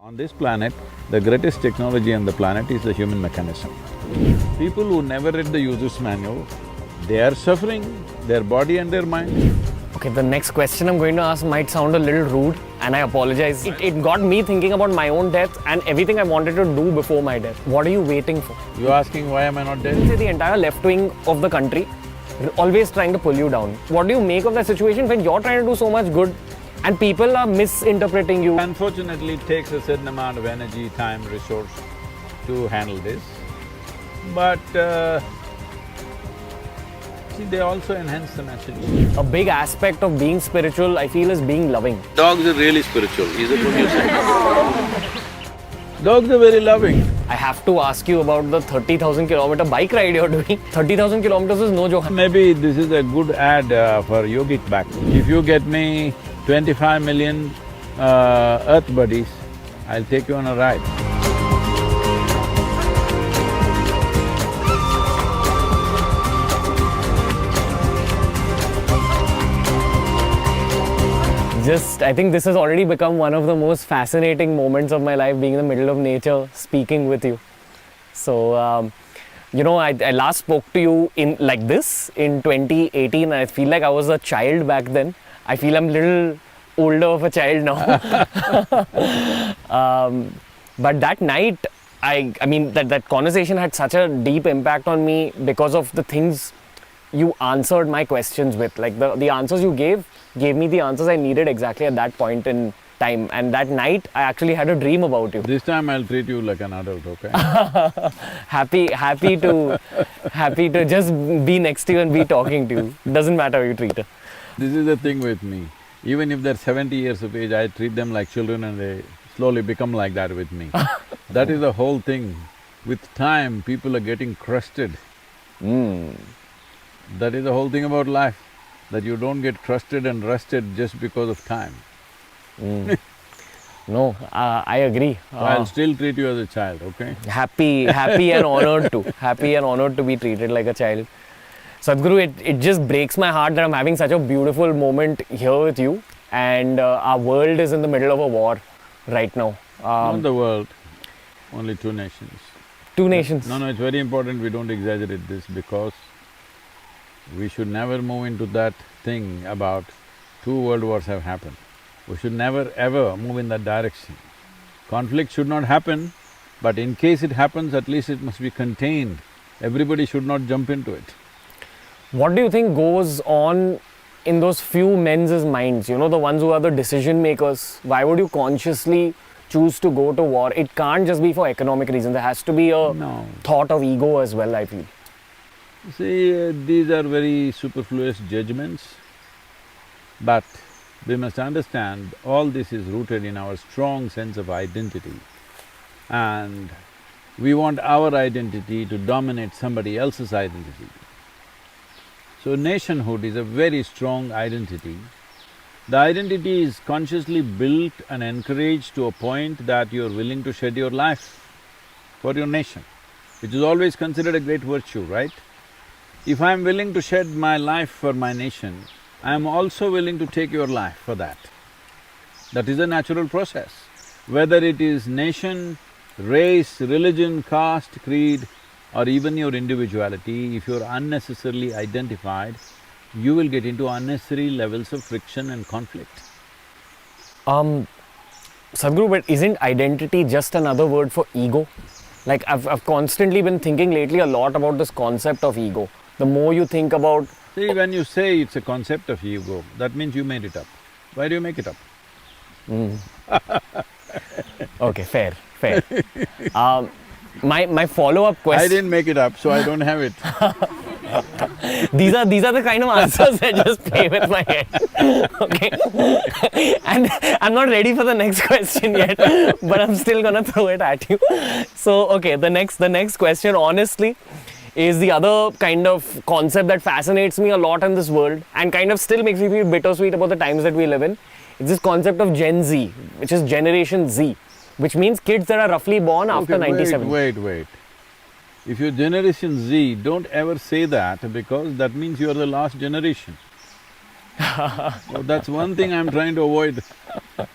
On this planet, the greatest technology on the planet is the human mechanism. People who never read the user's manual, they are suffering, their body and their mind. Okay, the next question I'm going to ask might sound a little rude, and I apologize. It got me thinking about my own death and everything I wanted to do before my death. What are you waiting for? You asking why am I not dead? Say the entire left wing of the country always trying to pull you down. What do you make of that situation when you're trying to do so much good and people are misinterpreting you? Unfortunately, it takes a certain amount of energy, time, resource to handle this. But see, they also enhance the message. A big aspect of being spiritual, I feel, is being loving. Dogs are really spiritual, is it what you say? Dogs are very loving. I have to ask you about the 30,000 kilometer bike ride you're doing. 30,000 kilometers is no joke. Maybe this is a good ad for yogic back. If you get me 25 million earth buddies, I'll take you on a ride. I think this has already become one of the most fascinating moments of my life, being in the middle of nature, speaking with you. So, you know, I last spoke to you in like this in 2018. I feel like I was a child back then. I feel I'm a little older of a child now. But that night, I mean, that conversation had such a deep impact on me because of the things you answered my questions with. Like the answers you gave me the answers I needed exactly at that point in time. And that night, I actually had a dream about you. This time I'll treat you like an adult, okay? happy to just be next to you and be talking to you. Doesn't matter how you treat her. This is the thing with me. Even if they're 70 years of age, I treat them like children and they slowly become like that with me. That is the whole thing. With time, people are getting crusted. That is the whole thing about life, that you don't get crusted and rusted just because of time. No, I agree. So I'll still treat you as a child, okay? Happy and honored to. Happy and honored to be treated like a child. Sadhguru, it just breaks my heart that I'm having such a beautiful moment here with you, and our world is in the middle of a war right now. Not the world, only two nations. Two nations? No, it's very important we don't exaggerate this, because we should never move into that thing about two world wars have happened. We should never ever move in that direction. Conflict should not happen, but in case it happens, at least it must be contained. Everybody should not jump into it. What do you think goes on in those few men's minds, you know, the ones who are the decision makers? Why would you consciously choose to go to war? It can't just be for economic reasons, there has to be a thought of ego as well, I feel. See, these are very superfluous judgments, but we must understand all this is rooted in our strong sense of identity, and we want our identity to dominate somebody else's identity. So nationhood is a very strong identity. The identity is consciously built and encouraged to a point that you're willing to shed your life for your nation, which is always considered a great virtue, right? If I'm willing to shed my life for my nation, I'm also willing to take your life for that. That is a natural process. Whether it is nation, race, religion, caste, creed, or even your individuality, if you're unnecessarily identified, you will get into unnecessary levels of friction and conflict. Sadhguru, but isn't identity just another word for ego? Like I've constantly been thinking lately a lot about this concept of ego. The more you think about… See, when you say it's a concept of ego, that means you made it up. Why do you make it up? Okay, fair. My follow-up question… I didn't make it up, so I don't have it. These are the kind of answers that just play with my head, okay? And I'm not ready for the next question yet, but I'm still gonna throw it at you. So, okay, the next question, honestly, is the other kind of concept that fascinates me a lot in this world and kind of still makes me feel bittersweet about the times that we live in. It's this concept of Gen Z, which is Generation Z, which means kids that are roughly born after 97. Wait. If you're Generation Z, don't ever say that, because that means you're the last generation. So that's one thing I'm trying to avoid,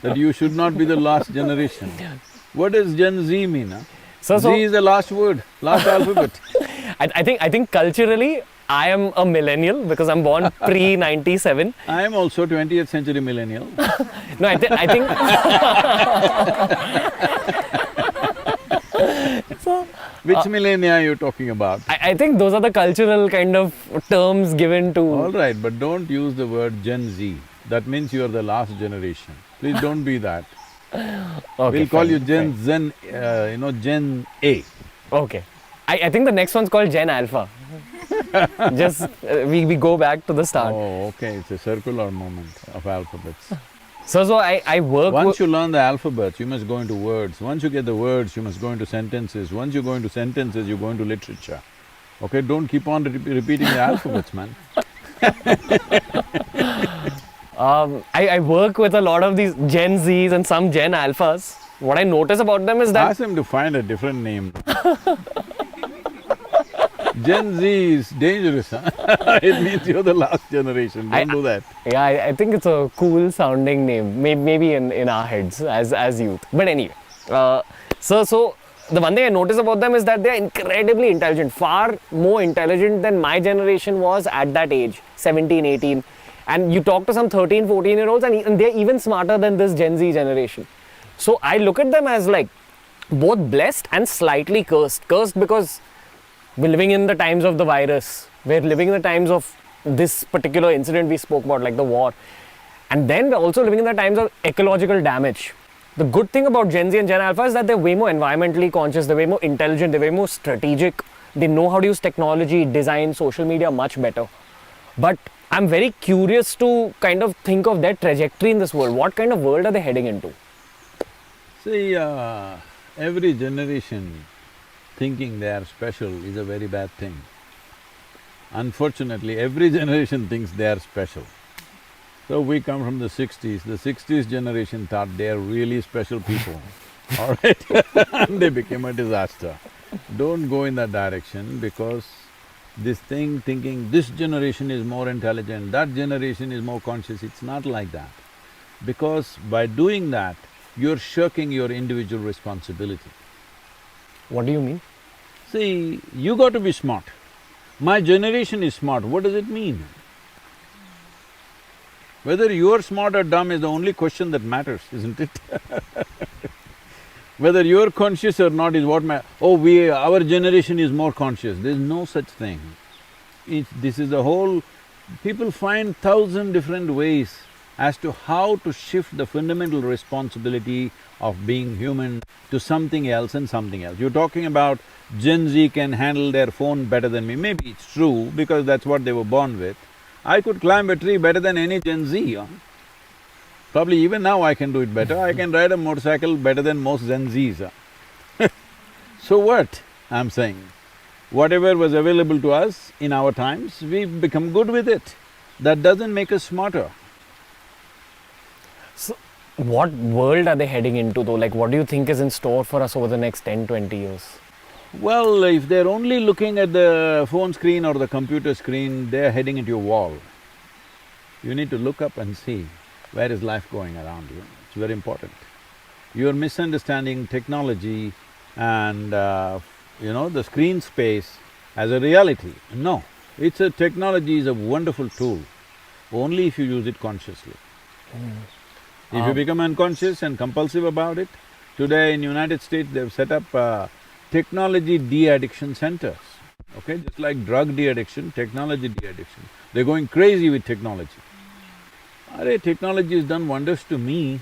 that you should not be the last generation. What does Gen Z mean, huh? So Z is the last word, last alphabet. I think culturally I am a millennial because I'm born pre 97. I am also 20th century millennial. No, I think so. Which millennia are you talking about? I think those are the cultural kind of terms given to. All right, but don't use the word Gen Z. That means you are the last generation. Please don't be that. Okay, We'll call fine, you Gen fine. Gen A. Okay. I think the next one's called Gen Alpha. Just we go back to the start. Oh, okay, it's a circular movement of alphabets. So I work. Once you learn the alphabet, you must go into words. Once you get the words, you must go into sentences. Once you go into sentences, you go into literature. Okay, don't keep on repeating the alphabets, man. I work with a lot of these Gen Zs and some Gen Alphas. What I notice about them is that Ask them to find a different name. Gen Z is dangerous, huh? It means you're the last generation. Don't do that. yeah, I think it's a cool sounding name. Maybe in our heads as youth. But anyway, so the one thing I notice about them is that they're incredibly intelligent, far more intelligent than my generation was at that age, 17, 18. And you talk to some 13, 14-year-olds and they're even smarter than this Gen Z generation. So I look at them as like both blessed and slightly cursed. Cursed because we're living in the times of the virus. We're living in the times of this particular incident we spoke about, like the war. And then we're also living in the times of ecological damage. The good thing about Gen Z and Gen Alpha is that they're way more environmentally conscious, they're way more intelligent, they're way more strategic. They know how to use technology, design, social media much better. But I'm very curious to kind of think of their trajectory in this world. What kind of world are they heading into? See, every generation thinking they are special is a very bad thing. Unfortunately, every generation thinks they are special. So we come from the 60s. The 60s generation thought they are really special people, all right? And they became a disaster. Don't go in that direction, because this thing thinking this generation is more intelligent, that generation is more conscious, it's not like that. Because by doing that, you're shirking your individual responsibility. What do you mean? See, you got to be smart. My generation is smart, what does it mean? Whether you're smart or dumb is the only question that matters, isn't it? Whether you're conscious or not is what our generation is more conscious. There's no such thing. This is the whole… People find 1,000 different ways as to how to shift the fundamental responsibility of being human to something else and something else. You're talking about Gen Z can handle their phone better than me. Maybe it's true, because that's what they were born with. I could climb a tree better than any Gen Z, huh? Probably even now I can do it better. I can ride a motorcycle better than most Gen Zs, huh? So what, I'm saying? Whatever was available to us in our times, we've become good with it. That doesn't make us smarter. So, what world are they heading into though? Like, what do you think is in store for us over the next 10, 20 years? Well, if they're only looking at the phone screen or the computer screen, they're heading into a wall. You need to look up and see where is life going around you. It's very important. You're misunderstanding technology and the screen space as a reality. No, technology is a wonderful tool, only if you use it consciously. If you become unconscious and compulsive about it, today in United States they've set up technology de-addiction centers, okay? Just like drug de-addiction, technology de-addiction. They're going crazy with technology. Technology has done wonders to me.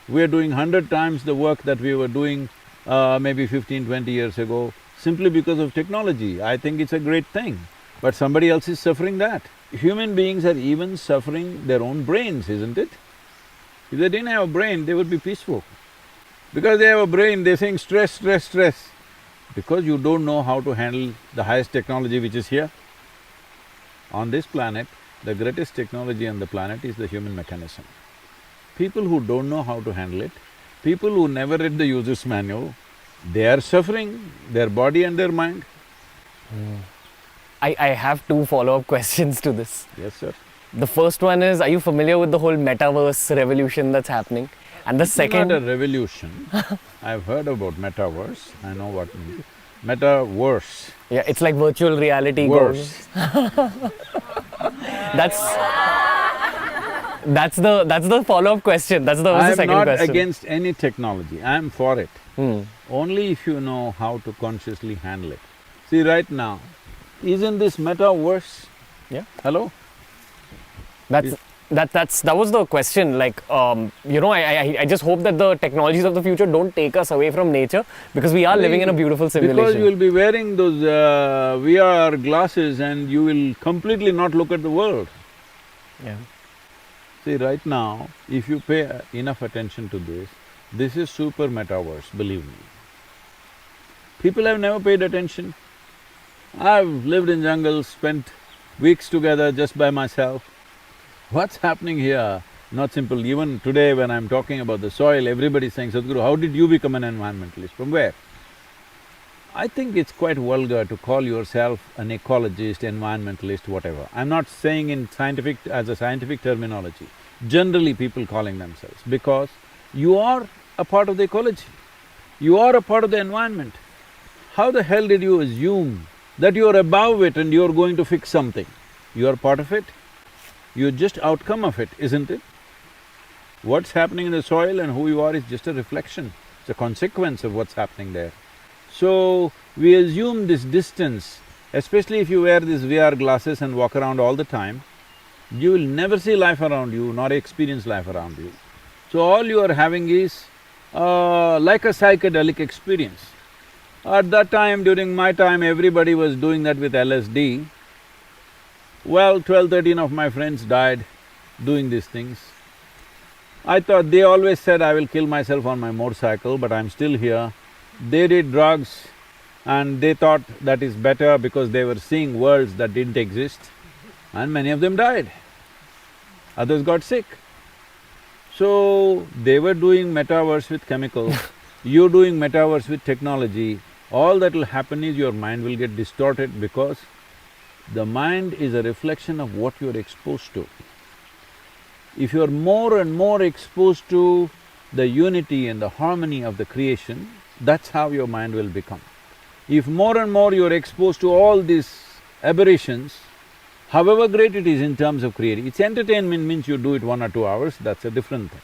We're doing 100 times the work that we were doing maybe 15, 20 years ago, simply because of technology. I think it's a great thing, but somebody else is suffering that. Human beings are even suffering their own brains, isn't it? If they didn't have a brain, they would be peaceful. Because they have a brain, they're saying stress, stress, stress. Because you don't know how to handle the highest technology which is here. On this planet, the greatest technology on the planet is the human mechanism. People who don't know how to handle it, people who never read the user's manual, they are suffering, their body and their mind. I have two follow-up questions to this. Yes, sir. The first one is, are you familiar with the whole Metaverse revolution that's happening? And the It's second, not a revolution. I've heard about Metaverse. I know what Metaverse. yeah, it's like virtual reality. Worse. That's the follow-up question. That's the I'm second not question. against any technology. I'm for it. Only if you know how to consciously handle it. See, right now, isn't this Metaverse? Yeah. Hello? That was the question. Like, I just hope that the technologies of the future don't take us away from nature, because we are living in a beautiful simulation. Because you will be wearing those VR glasses and you will completely not look at the world. Yeah. See, right now, if you pay enough attention to this is super Metaverse, believe me. People have never paid attention. I've lived in jungles, spent weeks together just by myself. What's happening here? Not simple. Even today when I'm talking about the soil, everybody's saying, Sadhguru, how did you become an environmentalist? From where? I think it's quite vulgar to call yourself an ecologist, environmentalist, whatever. I'm not saying as a scientific terminology. Generally people calling themselves, because you are a part of the ecology. You are a part of the environment. How the hell did you assume that you're above it and you're going to fix something? You are part of it. You're just outcome of it, isn't it? What's happening in the soil and who you are is just a reflection. It's a consequence of what's happening there. So, we assume this distance, especially if you wear these VR glasses and walk around all the time, you will never see life around you nor experience life around you. So all you are having is like a psychedelic experience. At that time, during my time, everybody was doing that with LSD. Well, 12, 13 of my friends died doing these things. I thought… they always said I will kill myself on my motorcycle, but I'm still here. They did drugs and they thought that is better because they were seeing worlds that didn't exist, and many of them died. Others got sick. So, they were doing Metaverse with chemicals, you're doing Metaverse with technology. All that will happen is your mind will get distorted, because the mind is a reflection of what you're exposed to. If you're more and more exposed to the unity and the harmony of the creation, that's how your mind will become. If more and more you're exposed to all these aberrations, however great it is in terms of creating, it's entertainment means you do it 1 or 2 hours, that's a different thing.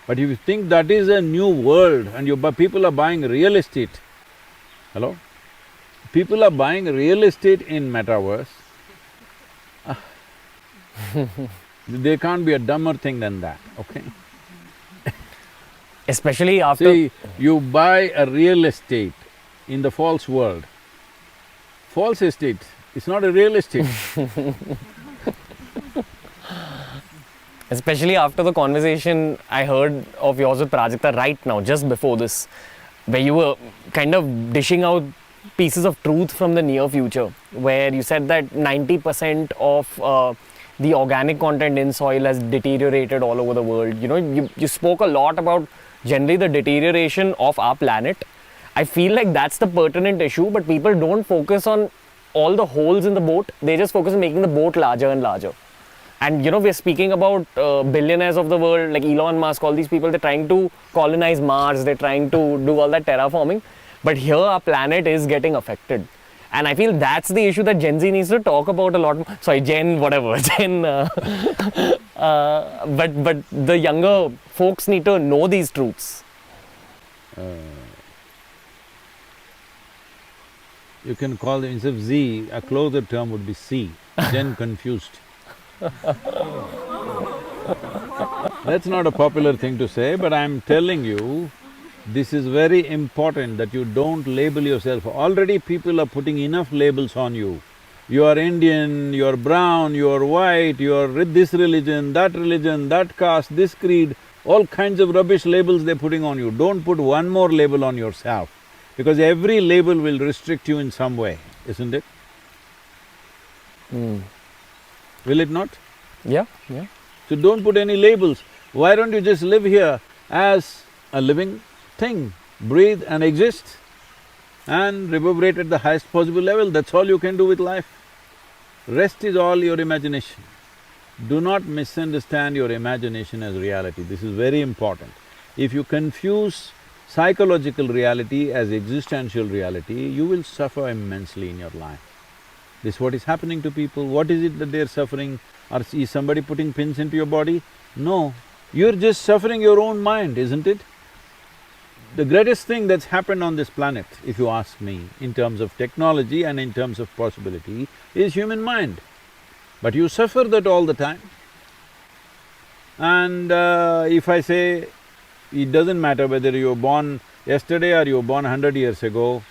But if you think that is a new world and people are buying real estate, hello? People are buying real estate in Metaverse, there can't be a dumber thing than that, okay? Especially after… See, you buy a real estate in the false world. False estate, it's not a real estate. Especially after the conversation I heard of yours with Prajakta right now, just before this, where you were kind of dishing out pieces of truth from the near future, where you said that 90% of the organic content in soil has deteriorated all over the world. You know, you spoke a lot about generally the deterioration of our planet. I feel like that's the pertinent issue, but people don't focus on all the holes in the boat, they just focus on making the boat larger and larger. And we're speaking about billionaires of the world like Elon Musk, all these people, they're trying to colonize Mars, they're trying to do all that terraforming, but here our planet is getting affected. And I feel that's the issue that Gen Z needs to talk about a lot more. Sorry, Gen whatever, but the younger folks need to know these truths. You can call them, instead of Z, a closer term would be C, Gen confused. That's not a popular thing to say, but I'm telling you, this is very important that you don't label yourself. Already people are putting enough labels on you. You are Indian, you are brown, you are white, you are this religion, that caste, this creed, all kinds of rubbish labels they're putting on you. Don't put one more label on yourself, because every label will restrict you in some way, isn't it? Will it not? Yeah. So don't put any labels. Why don't you just live here as a living thing, breathe and exist and reverberate at the highest possible level, that's all you can do with life. Rest is all your imagination. Do not misunderstand your imagination as reality, this is very important. If you confuse psychological reality as existential reality, you will suffer immensely in your life. This is what is happening to people. What is it that they're suffering? Or is somebody putting pins into your body? No, you're just suffering your own mind, isn't it? The greatest thing that's happened on this planet, if you ask me, in terms of technology and in terms of possibility, is human mind. But you suffer that all the time. And if I say, it doesn't matter whether you were born yesterday or you were born 100 years ago,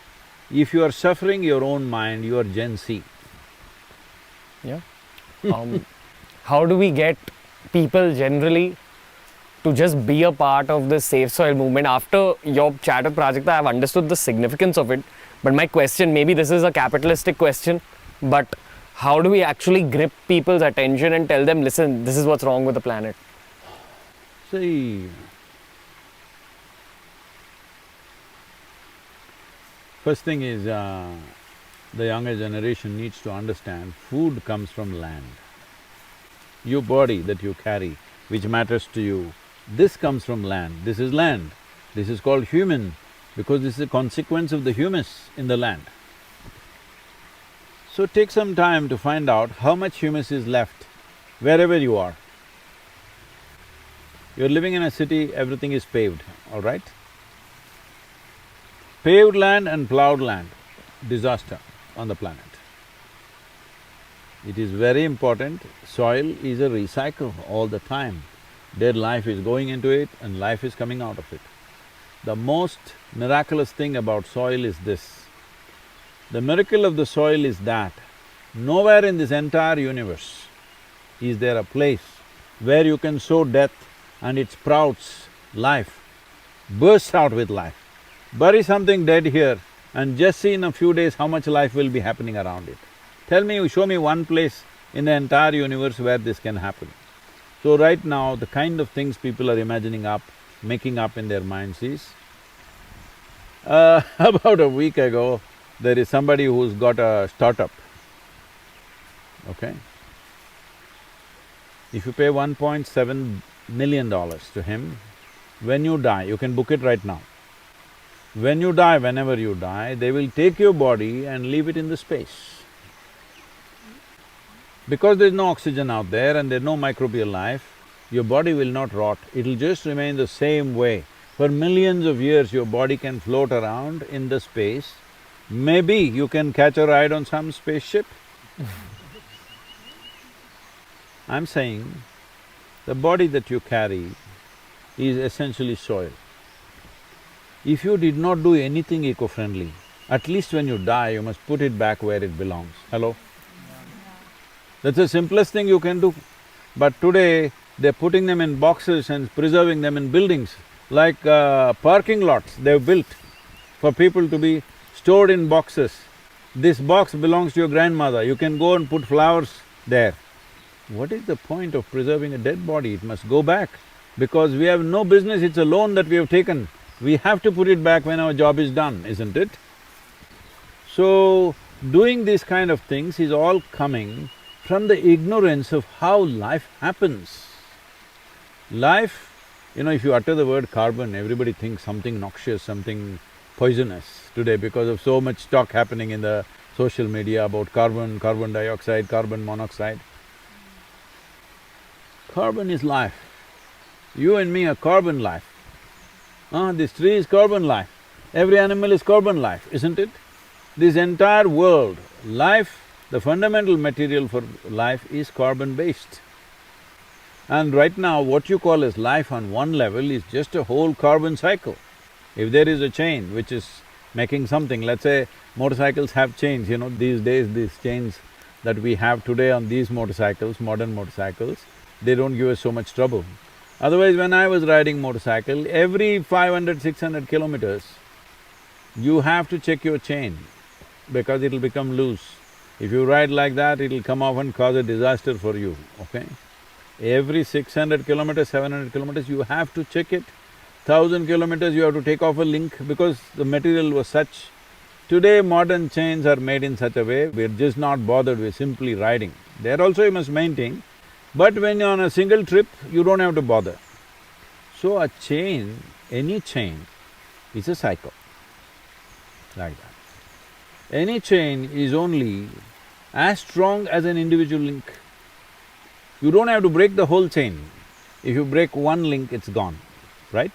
if you are suffering your own mind, you are Gen Z. Yeah. How do we get people generally to just be a part of this SaveSoil movement? After your chat with Prajakta, I have understood the significance of it. But my question, maybe this is a capitalistic question, but how do we actually grip people's attention and tell them, listen, this is what's wrong with the planet? See, first thing is, the younger generation needs to understand food comes from land. Your body that you carry, which matters to you, this comes from land, this is land. This is called human because this is a consequence of the humus in the land. So take some time to find out how much humus is left wherever you are. You're living in a city, everything is paved, all right? Paved land and plowed land, disaster on the planet. It is very important, soil is a recycle all the time. Dead life is going into it and life is coming out of it. The most miraculous thing about soil is this. The miracle of the soil is that nowhere in this entire universe is there a place where you can sow death and it sprouts life, bursts out with life. Bury something dead here and just see in a few days how much life will be happening around it. Tell me, show me one place in the entire universe where this can happen. So right now, the kind of things people are imagining up, making up in their minds is, about a week ago, there is somebody who's got a startup, okay? If you pay $1.7 million to him, when you die, you can book it right now. When you die, whenever you die, they will take your body and leave it in the space. Because there's no oxygen out there and there's no microbial life, your body will not rot, it'll just remain the same way. For millions of years, your body can float around in the space. Maybe you can catch a ride on some spaceship. I'm saying, the body that you carry is essentially soil. If you did not do anything eco-friendly, at least when you die, you must put it back where it belongs. Hello? That's the simplest thing you can do. But today, they're putting them in boxes and preserving them in buildings, like parking lots they've built for people to be stored in boxes. This box belongs to your grandmother, you can go and put flowers there. What is the point of preserving a dead body? It must go back, because we have no business, it's a loan that we have taken. We have to put it back when our job is done, isn't it? So, doing these kind of things is all coming from the ignorance of how life happens. Life, if you utter the word carbon, everybody thinks something noxious, something poisonous today because of so much talk happening in the social media about carbon, carbon dioxide, carbon monoxide. Carbon is life. You and me are carbon life. This tree is carbon life. Every animal is carbon life, isn't it? This entire world, life, the fundamental material for life is carbon-based. And right now, what you call as life on one level is just a whole carbon cycle. If there is a chain which is making something, let's say motorcycles have chains, these days these chains that we have today on these motorcycles, modern motorcycles, they don't give us so much trouble. Otherwise, when I was riding motorcycle, every 500, 600 kilometers, you have to check your chain because it'll become loose. If you ride like that, it'll come off and cause a disaster for you, okay? Every 600 kilometers, 700 kilometers, you have to check it. 1,000 kilometers, you have to take off a link because the material was such. Today, modern chains are made in such a way, we're just not bothered, we're simply riding. There also you must maintain, But when you're on a single trip, you don't have to bother. So a chain, any chain, is a cycle, like that. Any chain is only as strong as an individual link. You don't have to break the whole chain. If you break one link, it's gone, right?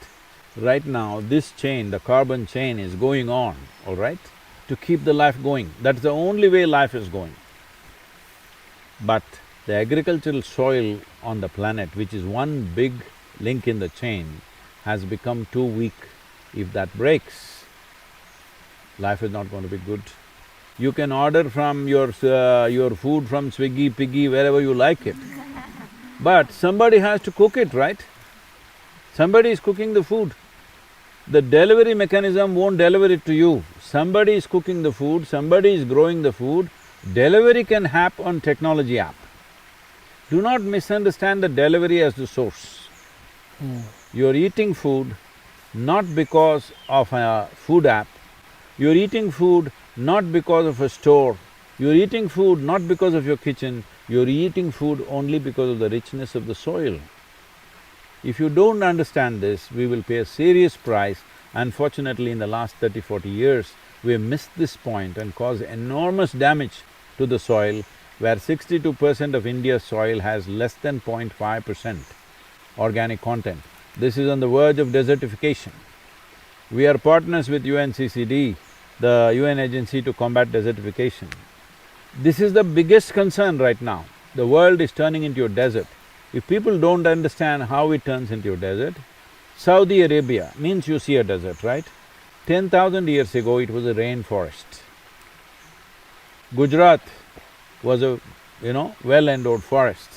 Right now, this chain, the carbon chain is going on, all right, to keep the life going. That's the only way life is going. But the agricultural soil on the planet, which is one big link in the chain, has become too weak. If that breaks, life is not going to be good. You can order from your food from Swiggy, Piggy, wherever you like it. But somebody has to cook it, right? Somebody is cooking the food. The delivery mechanism won't deliver it to you. Somebody is cooking the food, somebody is growing the food. Delivery can happen on technology app. Do not misunderstand the delivery as the source. You're eating food not because of a food app, you're eating food not because of a store, you're eating food not because of your kitchen, you're eating food only because of the richness of the soil. If you don't understand this, we will pay a serious price. Unfortunately, in the last 30-40 years, we have missed this point and caused enormous damage to the soil, where 62% of India's soil has less than 0.5% organic content. This is on the verge of desertification. We are partners with UNCCD, the UN agency to combat desertification. This is the biggest concern right now. The world is turning into a desert. If people don't understand how it turns into a desert, Saudi Arabia means you see a desert, right? 10,000 years ago, it was a rainforest. Gujarat was a, well-endowed forest.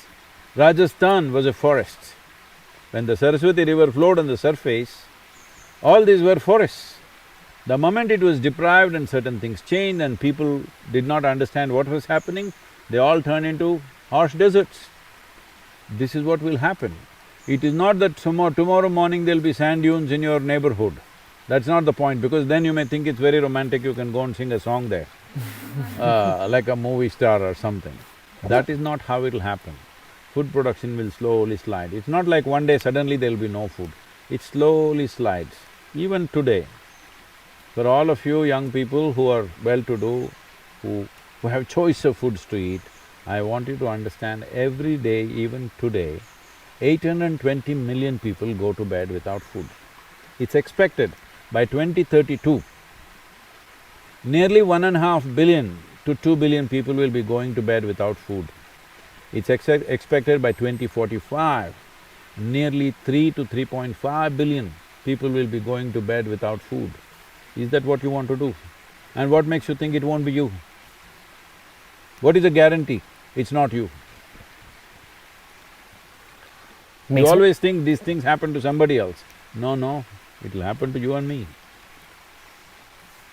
Rajasthan was a forest. When the Saraswati river flowed on the surface, all these were forests. The moment it was deprived and certain things changed and people did not understand what was happening, they all turned into harsh deserts. This is what will happen. It is not that tomorrow morning there'll be sand dunes in your neighborhood. That's not the point, because then you may think it's very romantic, you can go and sing a song there, like a movie star or something. That is not how it'll happen. Food production will slowly slide. It's not like one day suddenly there'll be no food. It slowly slides. Even today, for all of you young people who are well-to-do, who have choice of foods to eat, I want you to understand, every day, even today, 820 million people go to bed without food. It's expected by 2032, nearly 1.5 billion to 2 billion people will be going to bed without food. It's expected by 2045, nearly 3 to 3.5 billion people will be going to bed without food. Is that what you want to do? And what makes you think it won't be you? What is the guarantee? It's not you. You always think these things happen to somebody else. No, it'll happen to you and me.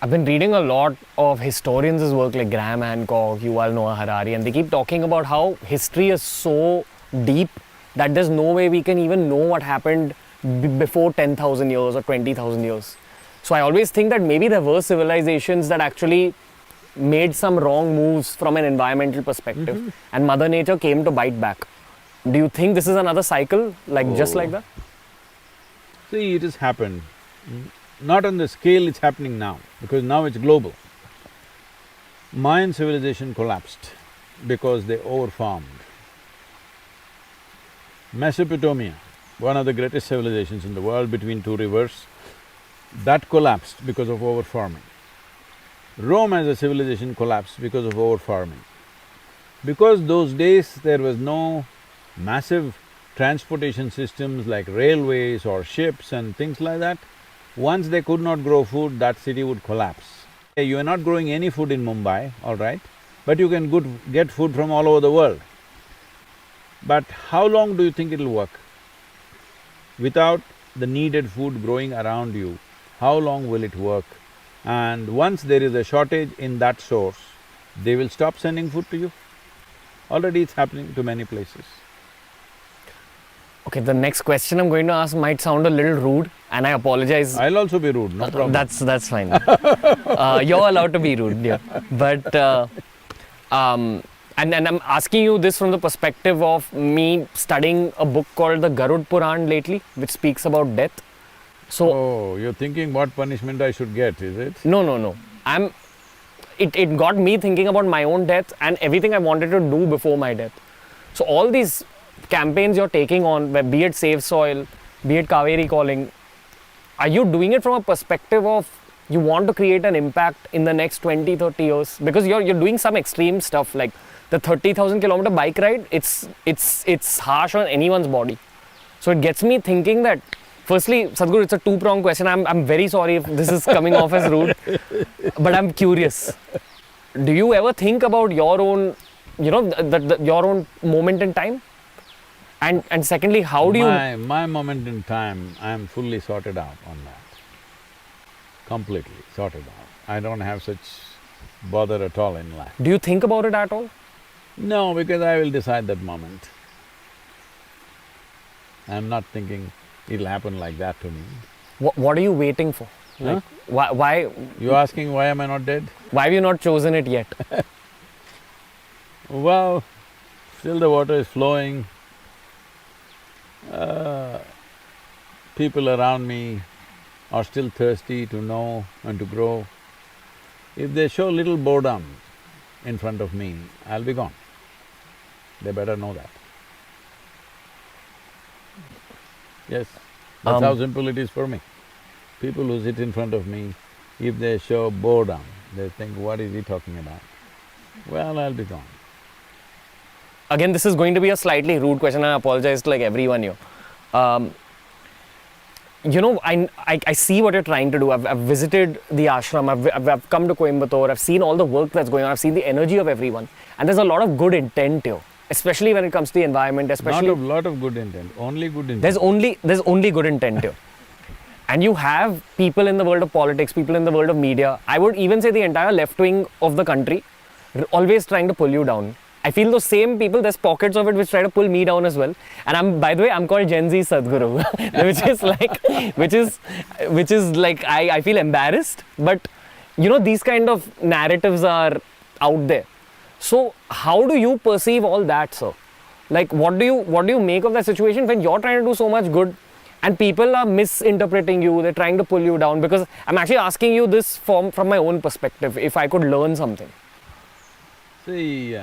I've been reading a lot of historians' work like Graham Hancock, Yuval Noah Harari, and they keep talking about how history is so deep that there's no way we can even know what happened before 10,000 years or 20,000 years. So I always think that maybe there were civilizations that actually made some wrong moves from an environmental perspective, and Mother Nature came to bite back. Do you think this is another cycle, just like that? See, it has happened. Not on the scale it's happening now, because now it's global. Mayan civilization collapsed because they overfarmed. Mesopotamia, one of the greatest civilizations in the world between two rivers, that collapsed because of overfarming. Rome as a civilization collapsed because of overfarming. Because those days there was no massive transportation systems like railways or ships and things like that, once they could not grow food, that city would collapse. You are not growing any food in Mumbai, all right, but you can get food from all over the world. But how long do you think it'll work? Without the needed food growing around you, how long will it work? And once there is a shortage in that source, they will stop sending food to you. Already it's happening to many places. Okay, the next question I'm going to ask might sound a little rude, and I apologize. I'll also be rude, no problem. That's fine. You're allowed to be rude, yeah. But And I'm asking you this from the perspective of me studying a book called the Garud Puran lately, which speaks about death. So, Oh, you're thinking what punishment I should get, is it? no. It got me thinking about my own death and everything I wanted to do before my death. So all these campaigns you're taking on, be it SaveSoil, be it Kaveri Calling, are you doing it from a perspective of you want to create an impact in the next 20, 30 years? Because you're doing some extreme stuff like the 30,000 kilometer bike ride, it's harsh on anyone's body. So it gets me thinking that, firstly, Sadhguru, it's a two-pronged question. I'm very sorry if this is coming off as rude, but I'm curious. Do you ever think about your own, your own moment in time? And secondly, how do you... My moment in time, I am fully sorted out on that. Completely sorted out. I don't have such bother at all in life. Do you think about it at all? No, because I will decide that moment. I'm not thinking it'll happen like that to me. What are you waiting for? Like, why… You're asking why am I not dead? Why have you not chosen it yet? Well, still the water is flowing. People around me are still thirsty to know and to grow. If they show little boredom in front of me, I'll be gone. They better know that. Yes, that's how simple it is for me. People who sit in front of me, if they show boredom, they think, what is he talking about? Well, I'll be gone. Again, this is going to be a slightly rude question, I apologize to like everyone here. I see what you're trying to do. I've visited the ashram, I've come to Coimbatore, I've seen all the work that's going on, I've seen the energy of everyone. And there's a lot of good intent here, especially when it comes to the environment, especially… Not a lot of good intent, only good intent. There's only good intent here. And you have people in the world of politics, people in the world of media, I would even say the entire left wing of the country, always trying to pull you down. I feel those same people, there's pockets of it which try to pull me down as well. And by the way, I'm called Gen Z Sadhguru, which is like, I feel embarrassed. But, these kind of narratives are out there. So, how do you perceive all that, sir? Like, what do you make of that situation when you're trying to do so much good and people are misinterpreting you, they're trying to pull you down? Because I'm actually asking you this from my own perspective, if I could learn something. See,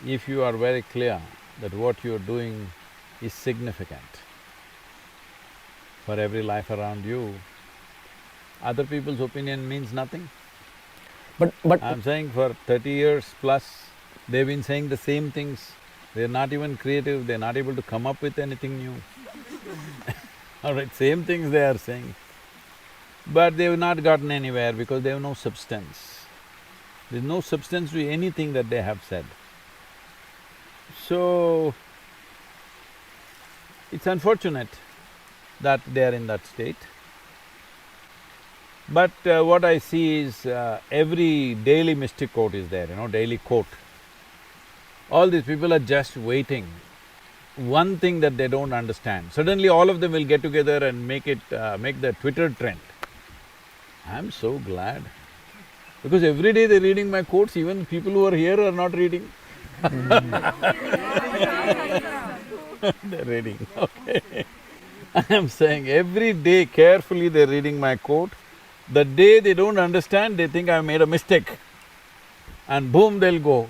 if you are very clear that what you're doing is significant for every life around you, other people's opinion means nothing. But I'm saying for 30 years plus, they've been saying the same things. They're not even creative, they're not able to come up with anything new. All right, same things they are saying. But they've not gotten anywhere because they have no substance. There's no substance to anything that they have said. So, it's unfortunate that they are in that state. But what I see is every daily mystic quote is there, daily quote. All these people are just waiting. One thing that they don't understand, suddenly all of them will get together and make the Twitter trend. I'm so glad. Because every day they're reading my quotes, even people who are here are not reading. They're reading, okay. I am saying every day carefully they're reading my quote. The day they don't understand, they think I've made a mistake. And boom, they'll go.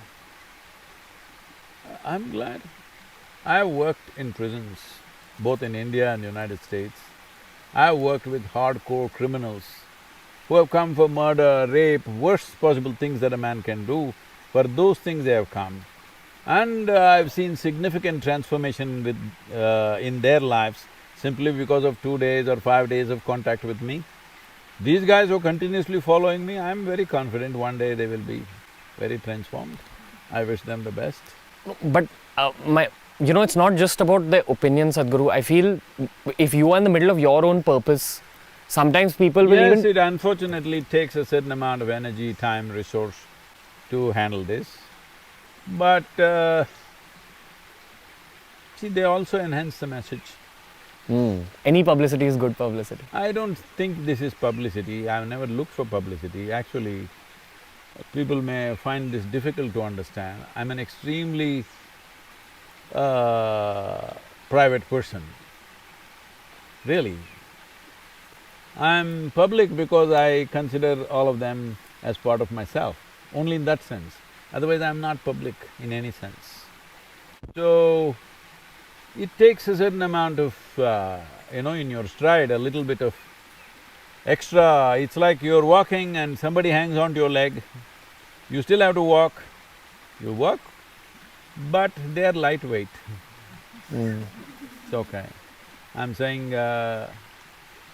I'm glad. I've worked in prisons, both in India and United States. I've worked with hardcore criminals who have come for murder, rape, worst possible things that a man can do. For those things they have come. And I've seen significant transformation in their lives simply because of 2 days or 5 days of contact with me. These guys who are continuously following me, I'm very confident one day they will be very transformed. I wish them the best. But it's not just about the opinion, Sadhguru. I feel if you are in the middle of your own purpose, sometimes people will Yes, even… it unfortunately takes a certain amount of energy, time, resource to handle this. But see, they also enhance the message. Any publicity is good publicity. I don't think this is publicity, I've never looked for publicity. Actually, People may find this difficult to understand. I'm an extremely private person, really. I'm public because I consider all of them as part of myself, only in that sense. Otherwise, I'm not public in any sense. So, it takes a certain amount of, in your stride, a little bit of extra… It's like you're walking and somebody hangs onto your leg, you still have to walk, you walk, but they're lightweight. It's okay. I'm saying,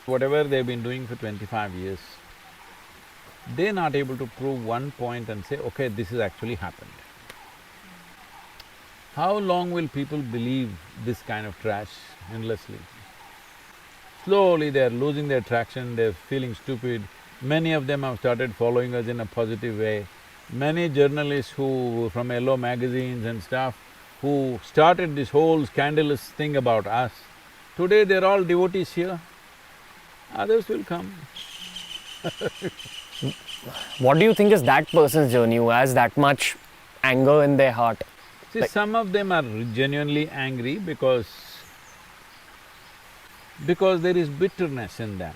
whatever they've been doing for 25 years, they're not able to prove one point and say, okay, this has actually happened. How long will people believe this kind of trash endlessly? Slowly they're losing their traction, they're feeling stupid. Many of them have started following us in a positive way. Many journalists who… from yellow magazines and stuff, who started this whole scandalous thing about us, today they're all devotees here. Others will come. What do you think is that person's journey who has that much anger in their heart? See, some of them are genuinely angry because there is bitterness in them.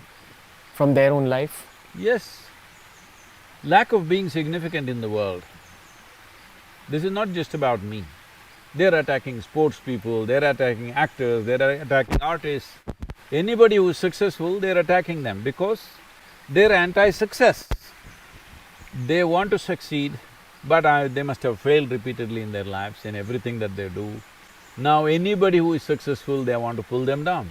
From their own life? Yes, lack of being significant in the world. This is not just about me. They're attacking sports people, they're attacking actors, they're attacking artists. Anybody who is successful, they're attacking them because they're anti-success. They want to succeed, but they must have failed repeatedly in their lives, in everything that they do. Now anybody who is successful, they want to pull them down.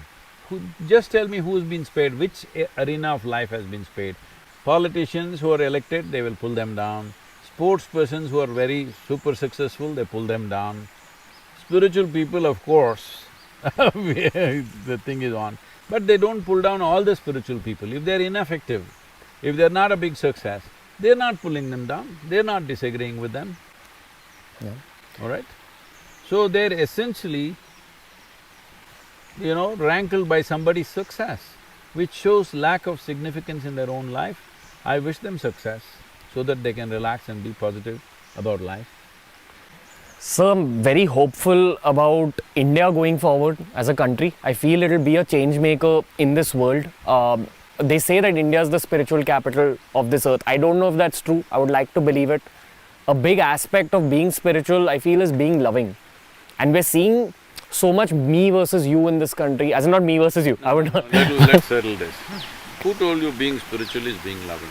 Just tell me who's been spared, which arena of life has been spared. Politicians who are elected, they will pull them down. Sports persons who are very super successful, they pull them down. Spiritual people, of course, the thing is on. But they don't pull down all the spiritual people. If they're ineffective, if they're not a big success, they're not pulling them down, they're not disagreeing with them. Yeah. All right? So they're essentially, rankled by somebody's success, which shows lack of significance in their own life. I wish them success so that they can relax and be positive about life. So I'm very hopeful about India going forward as a country. I feel it'll be a change maker in this world. They say that India is the spiritual capital of this earth. I don't know if that's true. I would like to believe it. A big aspect of being spiritual, I feel, is being loving. And we're seeing so much me versus you in this country, as in not me versus you. I would not… Let's settle this. Who told you being spiritual is being loving?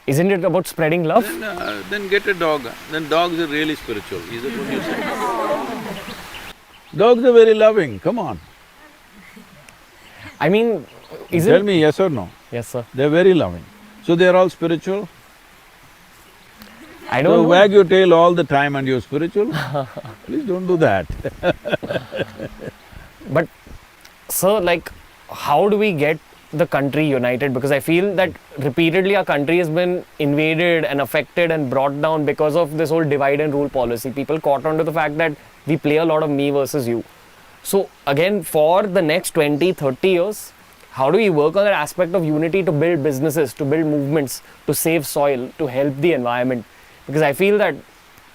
Isn't it about spreading love? Then get a dog. Then dogs are really spiritual. Is that what you say? Dogs are very loving, come on. I mean, Tell me yes or no. Yes, sir. They're very loving. So they're all spiritual? I don't So know. wag your tail all the time and you're spiritual? Please don't do that. But, sir, like, how do we get the country united? Because I feel that repeatedly our country has been invaded and affected and brought down because of this whole divide and rule policy. People caught on to the fact that we play a lot of me versus you. So again, for the next 20, 30 years, how do we work on that aspect of unity to build businesses, to build movements, to save soil, to help the environment? Because I feel that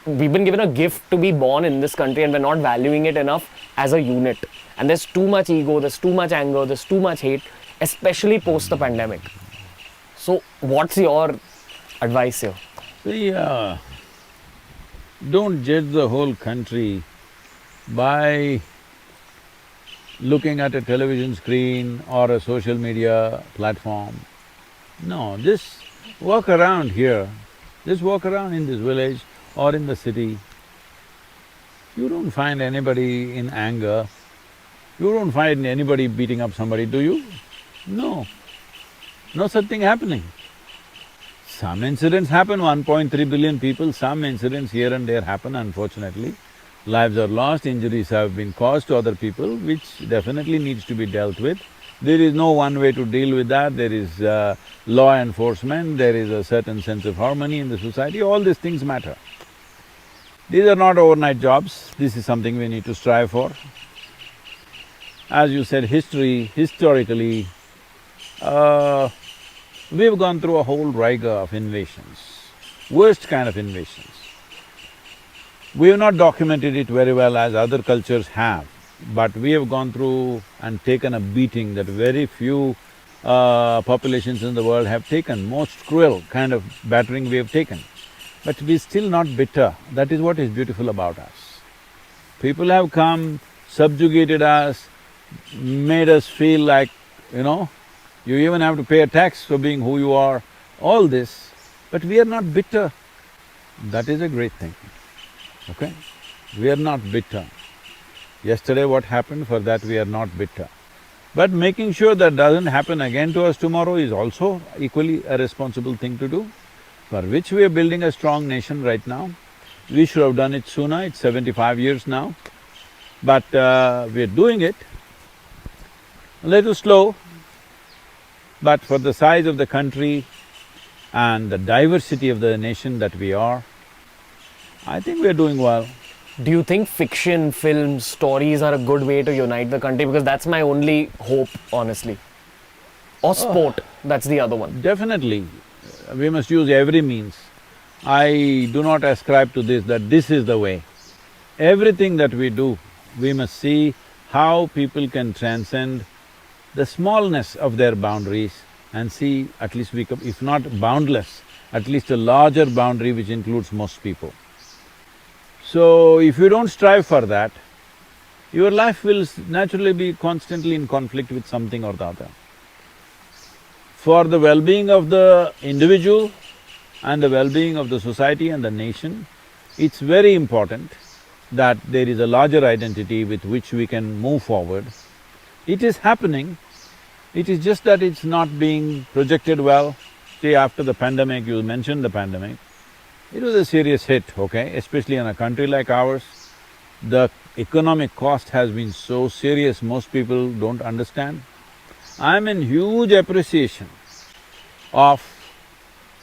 we've been given a gift to be born in this country and we're not valuing it enough as a unit. And there's too much ego, there's too much anger, there's too much hate, especially post the pandemic. So what's your advice here? See, don't judge the whole country by looking at a television screen or a social media platform. No, just walk around here, just walk around in this village or in the city. You don't find anybody in anger, you don't find anybody beating up somebody, do you? No, no such thing happening. Some incidents happen, 1.3 billion people, some incidents here and there happen, unfortunately. Lives are lost, injuries have been caused to other people, which definitely needs to be dealt with. There is no one way to deal with that, there is law enforcement, there is a certain sense of harmony in the society, all these things matter. These are not overnight jobs, this is something we need to strive for. As you said, historically, we've gone through a whole rigor of invasions. worst kind of invasions. We have not documented it very well as other cultures have, but we have gone through and taken a beating that very few populations in the world have taken, most cruel kind of battering we have taken. But we're still not bitter, that is what is beautiful about us. People have come, subjugated us, made us feel like, you even have to pay a tax for being who you are, all this, but we are not bitter. That is a great thing, okay? We are not bitter. Yesterday what happened, for that we are not bitter. But making sure that doesn't happen again to us tomorrow is also equally a responsible thing to do, for which we are building a strong nation right now. We should have done it sooner, it's 75 years now, but we're doing it. A little slow, but for the size of the country and the diversity of the nation that we are, I think we're doing well. Do you think fiction, films, stories are a good way to unite the country? Because that's my only hope, honestly. Or sport, that's the other one. Definitely, we must use every means. I do not ascribe to this, that this is the way. Everything that we do, we must see how people can transcend the smallness of their boundaries and see at least we come, if not boundless, at least a larger boundary which includes most people. So, if you don't strive for that, your life will naturally be constantly in conflict with something or the other. For the well-being of the individual and the well-being of the society and the nation, it's very important that there is a larger identity with which we can move forward. It is happening, it is just that it's not being projected well. See, after the pandemic, you mentioned the pandemic, it was a serious hit, okay, especially in a country like ours. The economic cost has been so serious, most people don't understand. I'm in huge appreciation of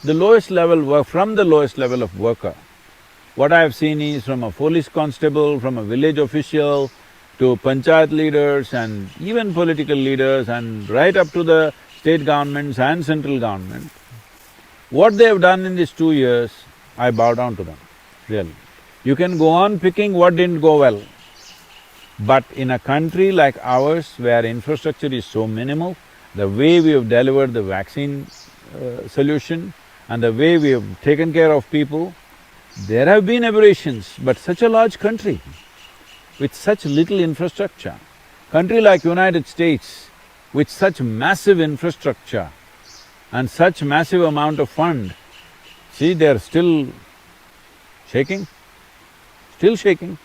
the lowest level from the lowest level of worker. What I have seen is from a police constable, from a village official, to panchayat leaders and even political leaders and right up to the state governments and central government, what they have done in these 2 years, I bow down to them, really. You can go on picking what didn't go well, but in a country like ours where infrastructure is so minimal, the way we have delivered the vaccine solution and the way we have taken care of people, there have been aberrations, but such a large country with such little infrastructure, country like United States with such massive infrastructure and such massive amount of fund, see, they're still shaking, still shaking.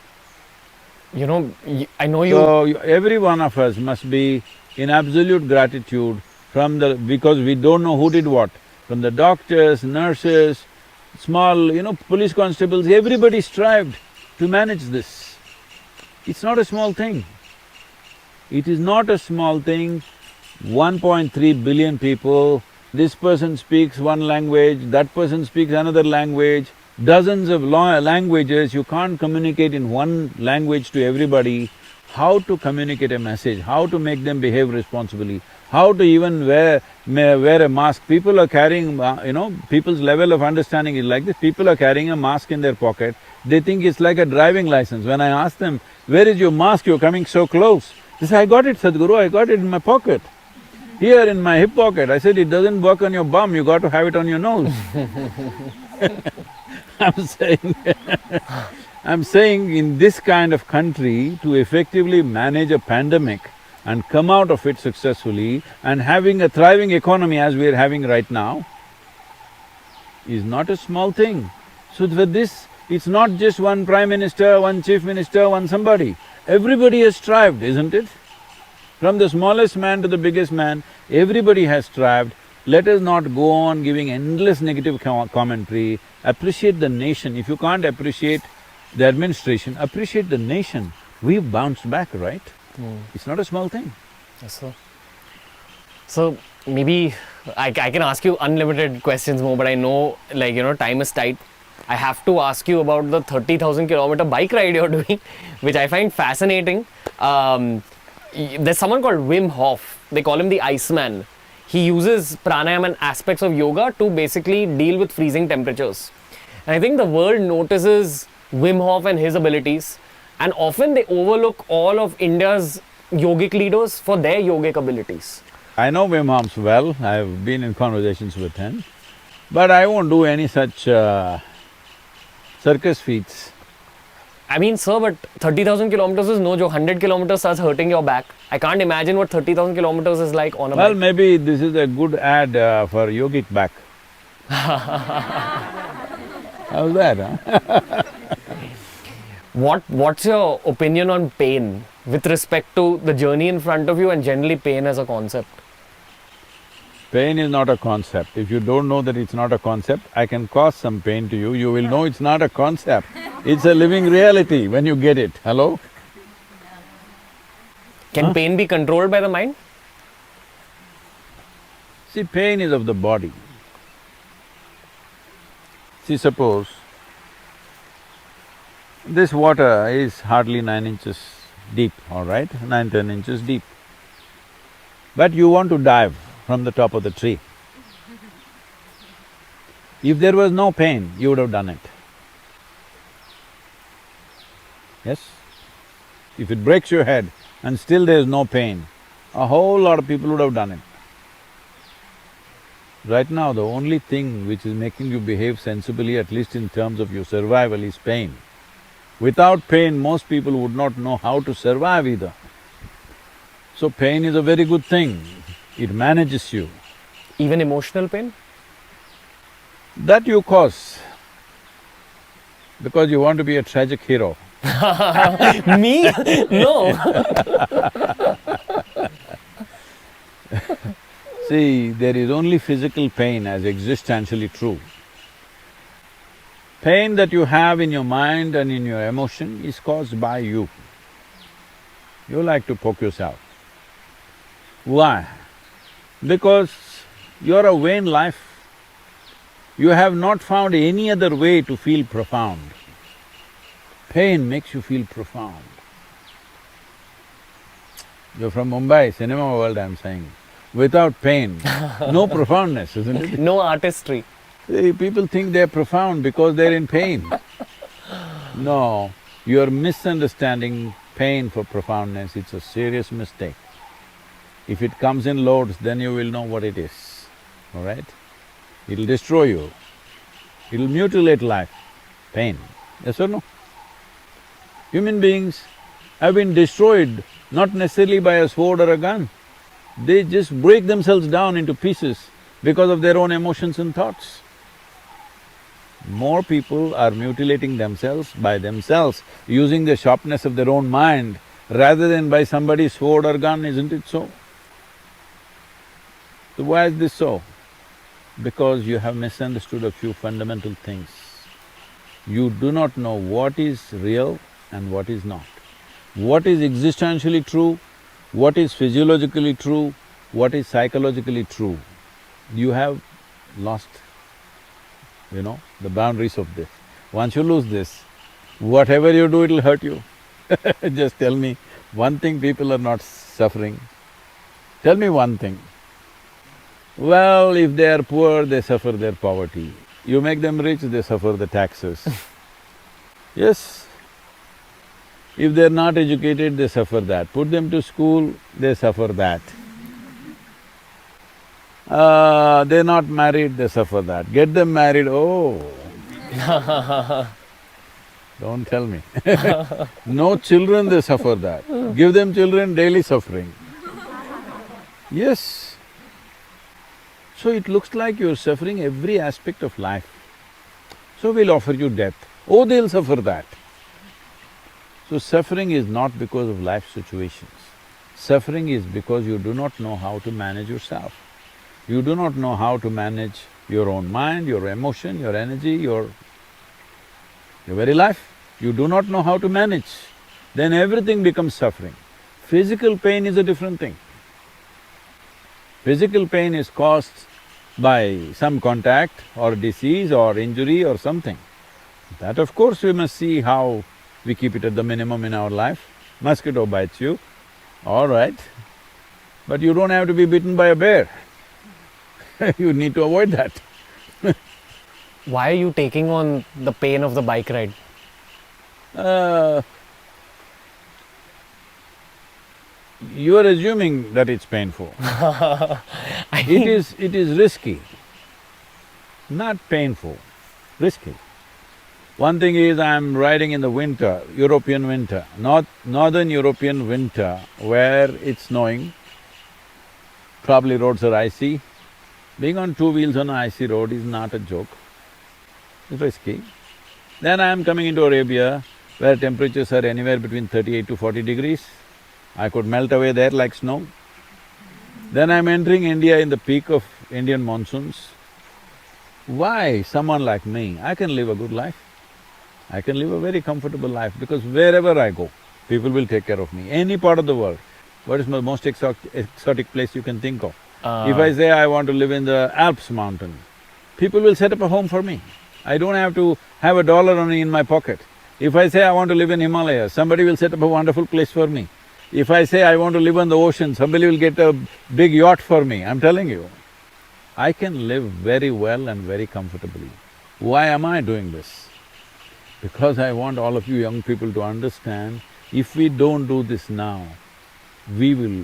I know you… So, every one of us must be in absolute gratitude because we don't know who did what, from the doctors, nurses, small, police constables, everybody strived to manage this. It's not a small thing. It is not a small thing. 1.3 billion people, this person speaks one language, that person speaks another language, dozens of languages, you can't communicate in one language to everybody. How to communicate a message, how to make them behave responsibly, how to even wear a mask. People are carrying, people's level of understanding is like this, people are carrying a mask in their pocket, they think it's like a driving license. When I ask them, where is your mask, you're coming so close? They say, I got it, Sadhguru, I got it in my pocket. Here in my hip pocket. I said, it doesn't work on your bum, you got to have it on your nose. I'm saying in this kind of country, to effectively manage a pandemic and come out of it successfully and having a thriving economy as we are having right now is not a small thing. So for this, it's not just one prime minister, one chief minister, one somebody. Everybody has strived, isn't it? From the smallest man to the biggest man, everybody has strived. Let us not go on giving endless negative commentary. Appreciate the nation. If you can't appreciate the administration, appreciate the nation. We've bounced back, right? It's not a small thing. Yes, sir. So, maybe I can ask you unlimited questions more, but I know, time is tight. I have to ask you about the 30,000 kilometer bike ride you're doing, which I find fascinating. There's someone called Wim Hof, they call him the Iceman. He uses pranayama and aspects of yoga to basically deal with freezing temperatures. And I think the world notices Wim Hof and his abilities, and often they overlook all of India's yogic leaders for their yogic abilities. I know Wim Hof well, I've been in conversations with him, but I won't do any such circus feats. I mean, sir, but 30,000 kilometers is no joke. 100 kilometers starts hurting your back. I can't imagine what 30,000 kilometers is like on a Well, bike. maybe this is a good ad for yogic back. How's that, huh? What's your opinion on pain with respect to the journey in front of you and generally pain as a concept? Pain is not a concept. If you don't know that it's not a concept, I can cause some pain to you, you will know it's not a concept. It's a living reality when you get it. Hello? Can pain be controlled by the mind? See, pain is of the body. See, suppose this water is hardly 9 inches deep, all right, 9–10 inches deep. But you want to dive from the top of the tree. If there was no pain, you would have done it. Yes? If it breaks your head and still there is no pain, a whole lot of people would have done it. Right now, the only thing which is making you behave sensibly, at least in terms of your survival, is pain. Without pain, most people would not know how to survive either. So pain is a very good thing, it manages you. Even emotional pain? That you cause, because you want to be a tragic hero. Me? No. See, there is only physical pain as existentially true. Pain that you have in your mind and in your emotion is caused by you. You like to poke yourself. Why? Because you're a vain life. You have not found any other way to feel profound. Pain makes you feel profound. You're from Mumbai, cinema world, I'm saying. Without pain, no profoundness, isn't it? No artistry. See, people think they're profound because they're in pain. No, you're misunderstanding pain for profoundness, it's a serious mistake. If it comes in loads, then you will know what it is, all right? It'll destroy you, it'll mutilate life, pain, yes or no? Human beings have been destroyed not necessarily by a sword or a gun. They just break themselves down into pieces because of their own emotions and thoughts. More people are mutilating themselves by themselves, using the sharpness of their own mind rather than by somebody's sword or gun, isn't it so? So why is this so? Because you have misunderstood a few fundamental things. You do not know what is real and what is not. What is existentially true, what is physiologically true, what is psychologically true. You have lost, the boundaries of this. Once you lose this, whatever you do, it'll hurt you. Just tell me one thing people are not suffering. Tell me one thing. Well, if they are poor, they suffer their poverty. You make them rich, they suffer the taxes. Yes. If they're not educated, they suffer that. Put them to school, they suffer that. They're not married, they suffer that. Get them married, oh. Don't tell me. No children, they suffer that. Give them children, daily suffering. Yes. So it looks like you're suffering every aspect of life. So we'll offer you death. Oh, they'll suffer that. So suffering is not because of life situations. Suffering is because you do not know how to manage yourself. You do not know how to manage your own mind, your emotion, your energy, your very life. You do not know how to manage. Then everything becomes suffering. Physical pain is a different thing. Physical pain is caused by some contact or disease or injury or something. That of course we must see how we keep it at the minimum in our life. Mosquito bites you, all right, but you don't have to be bitten by a bear. You need to avoid that. Why are you taking on the pain of the bike ride? You are assuming that it's painful. It is risky, not painful, risky. One thing is I'm riding in the winter, European winter, northern European winter, where it's snowing, probably roads are icy. Being on two wheels on an icy road is not a joke, it's risky. Then I'm coming into Arabia, where temperatures are anywhere between 38 to 40 degrees. I could melt away there like snow. Then I'm entering India in the peak of Indian monsoons. Why someone like me? I can live a good life. I can live a very comfortable life because wherever I go, people will take care of me, any part of the world. What is the most exotic place you can think of? If I say I want to live in the Alps mountain, people will set up a home for me. I don't have to have $1 in my pocket. If I say I want to live in Himalayas, somebody will set up a wonderful place for me. If I say I want to live on the ocean, somebody will get a big yacht for me, I'm telling you. I can live very well and very comfortably. Why am I doing this? Because I want all of you young people to understand, if we don't do this now, we will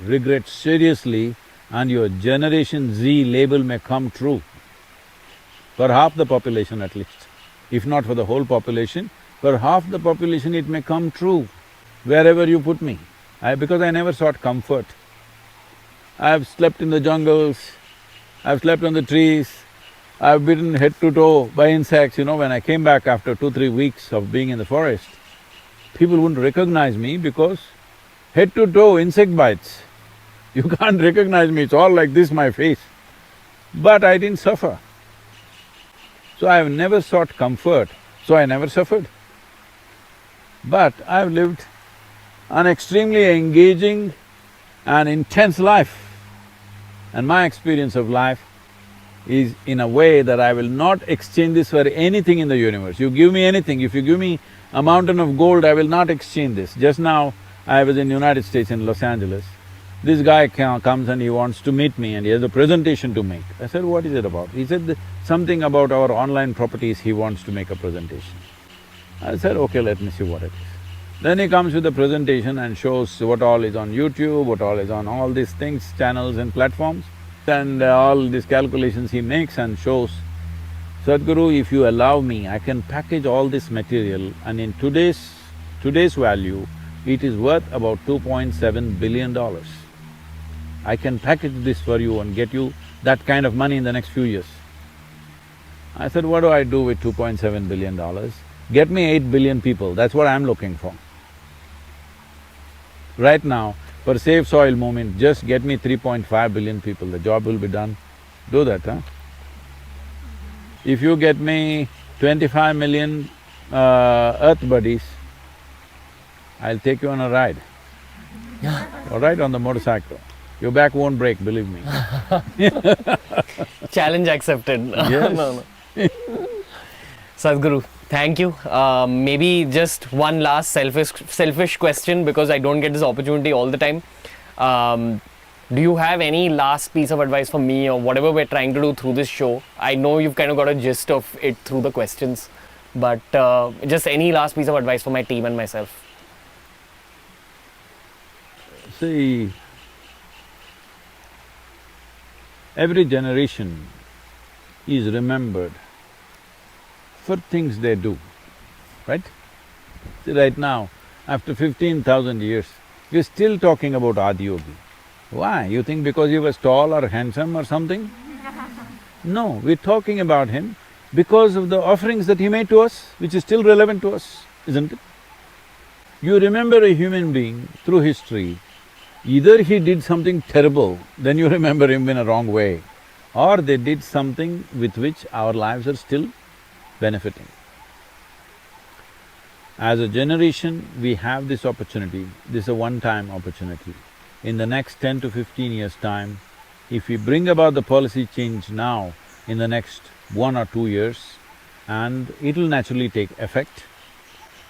regret seriously and your Generation Z label may come true. For half the population at least. If not for the whole population, for half the population it may come true, wherever you put me. Because I never sought comfort. I've slept in the jungles, I've slept on the trees, I've bitten head to toe by insects. When I came back after 2-3 weeks of being in the forest, people wouldn't recognize me because head to toe insect bites. You can't recognize me, it's all like this, my face. But I didn't suffer. So I've never sought comfort, so I never suffered. But I've lived an extremely engaging and intense life. And my experience of life is in a way that I will not exchange this for anything in the universe. You give me anything, if you give me a mountain of gold, I will not exchange this. Just now, I was in United States in Los Angeles. This guy comes and he wants to meet me and he has a presentation to make. I said, what is it about? He said, something about our online properties, he wants to make a presentation. I said, okay, let me see what it is. Then he comes with a presentation and shows what all is on YouTube, what all is on all these things, channels and platforms, and all these calculations he makes and shows, Sadhguru, if you allow me, I can package all this material and in today's value, it is worth about $2.7 billion. I can package this for you and get you that kind of money in the next few years. I said, what do I do with $2.7 billion? Get me 8 billion people, that's what I'm looking for. Right now, for SaveSoil movement, just get me 3.5 billion people, the job will be done. Do that, huh? If you get me 25 million earth buddies, I'll take you on a ride. All right, on the motorcycle. Your back won't break, believe me. Challenge accepted. Yes. No. Sadhguru, thank you. Maybe just one last selfish question because I don't get this opportunity all the time. Do you have any last piece of advice for me or whatever we're trying to do through this show? I know you've kind of got a gist of it through the questions, but just any last piece of advice for my team and myself. See, every generation is remembered for things they do, right? See, right now, after 15,000 years, we're still talking about Adiyogi. Why? You think because he was tall or handsome or something? No, we're talking about him because of the offerings that he made to us, which is still relevant to us, isn't it? You remember a human being through history, either he did something terrible, then you remember him in a wrong way, or they did something with which our lives are still benefiting. As a generation, we have this opportunity, this is a one-time opportunity. In the next 10 to 15 years' time, if we bring about the policy change now, in the next 1 or 2 years, and it'll naturally take effect,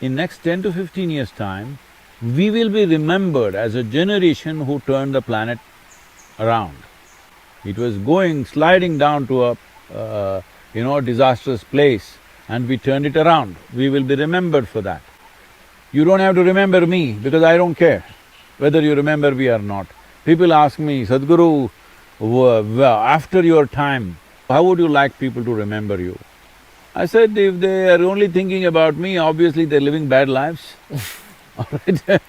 in next 10 to 15 years' time, we will be remembered as a generation who turned the planet around. It was sliding down to disastrous place and we turned it around, we will be remembered for that. You don't have to remember me because I don't care whether you remember me or not. People ask me, Sadhguru, after your time, how would you like people to remember you? I said, if they are only thinking about me, obviously they're living bad lives. All right?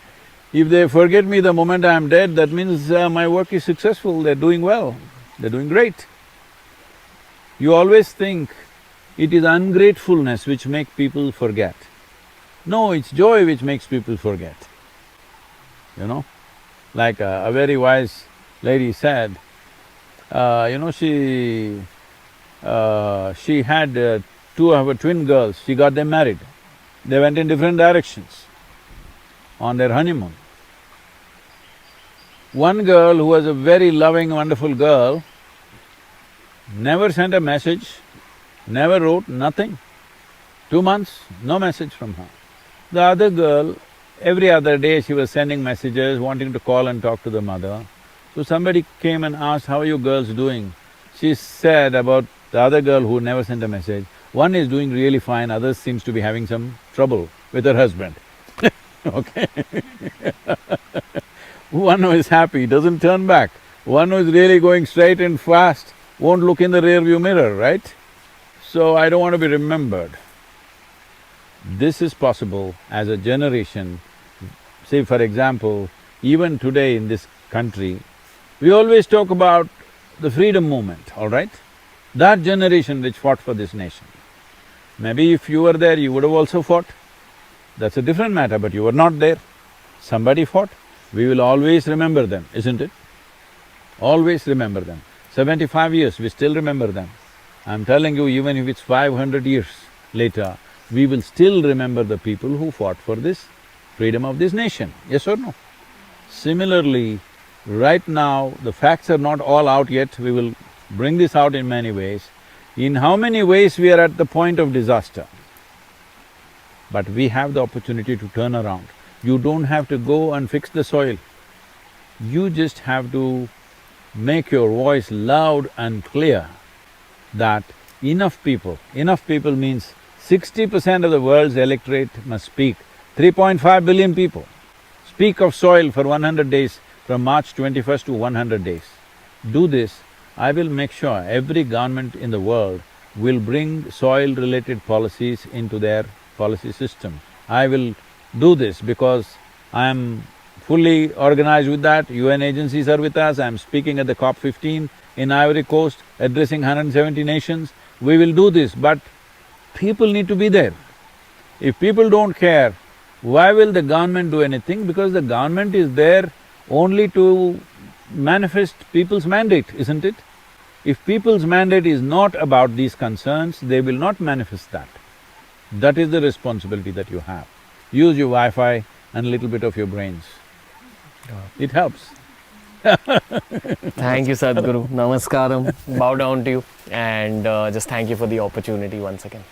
If they forget me the moment I am dead, that means my work is successful, they're doing well, they're doing great. You always think it is ungratefulness which makes people forget. No, it's joy which makes people forget. Like a very wise lady said, she had two of her twin girls, she got them married. They went in different directions on their honeymoon. One girl who was a very loving, wonderful girl, never sent a message, never wrote, nothing. 2 months, no message from her. The other girl, every other day she was sending messages, wanting to call and talk to the mother. So somebody came and asked, how are you girls doing? She said about the other girl who never sent a message, one is doing really fine, other seems to be having some trouble with her husband. Okay. One who is happy doesn't turn back. One who is really going straight and fast won't look in the rear view mirror, right? So I don't want to be remembered. This is possible as a generation. Say for example, even today in this country, we always talk about the freedom movement, all right? That generation which fought for this nation. Maybe if you were there, you would have also fought. That's a different matter, but you were not there. Somebody fought. We will always remember them, isn't it? Always remember them. 75 years, we still remember them. I'm telling you, even if it's 500 years later, we will still remember the people who fought for this freedom of this nation, yes or no? Similarly, right now, the facts are not all out yet, we will bring this out in many ways. In how many ways we are at the point of disaster? But we have the opportunity to turn around. You don't have to go and fix the soil. You just have to make your voice loud and clear that enough people means 60% of the world's electorate must speak. 3.5 billion people speak of soil for 100 days, from March 21st to 100 days. Do this, I will make sure every government in the world will bring soil-related policies into their policy system. I will do this because I am fully organized with that, UN agencies are with us, I am speaking at the COP15 in Ivory Coast, addressing 170 nations. We will do this, but people need to be there. If people don't care, why will the government do anything? Because the government is there only to manifest people's mandate, isn't it? If people's mandate is not about these concerns, they will not manifest that. That is the responsibility that you have. Use your Wi-Fi and a little bit of your brains. It helps. Thank you, Sadhguru. Namaskaram. Bow down to you and just thank you for the opportunity once again.